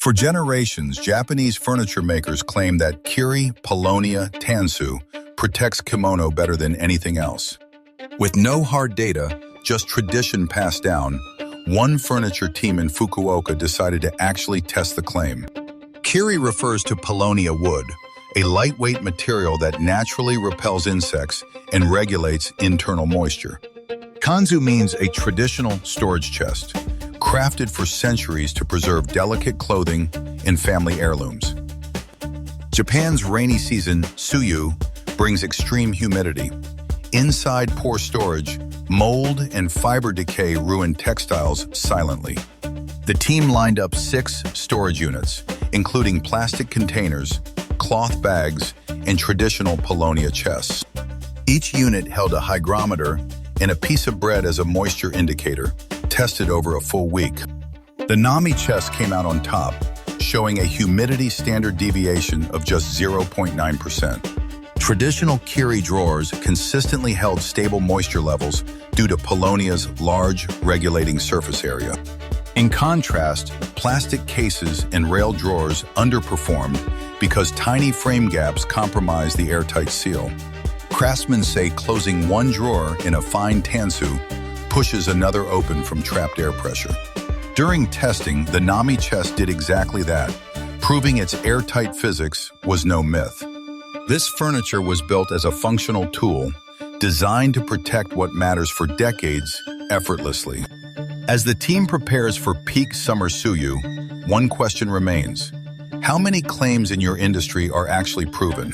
For generations, Japanese furniture makers claim that kiri, Paulownia, Tansu protects kimono better than anything else. With no hard data, just tradition passed down, one furniture team in Fukuoka decided to actually test the claim. Kiri refers to Paulownia wood, a lightweight material that naturally repels insects and regulates internal moisture. Tansu means a traditional storage chest, crafted for centuries to preserve delicate clothing and family heirlooms. Japan's rainy season, Tsuyu, brings extreme humidity. Inside poor storage, mold and fiber decay ruin textiles silently. The team lined up 6 storage units, including plastic containers, cloth bags, and traditional Paulownia chests. Each unit held a hygrometer and a piece of bread as a moisture indicator, tested over a full week. The Nami chest came out on top, showing a humidity standard deviation of just 0.9%. Traditional kiri drawers consistently held stable moisture levels due to Paulownia's large regulating surface area. In contrast, plastic cases and rail drawers underperformed because tiny frame gaps compromised the airtight seal. Craftsmen say closing one drawer in a fine Tansu pushes another open from trapped air pressure. During testing, the Nami chest did exactly that, proving its airtight physics was no myth. This furniture was built as a functional tool, designed to protect what matters for decades effortlessly. As the team prepares for peak summer Tsuyu, one question remains: how many claims in your industry are actually proven?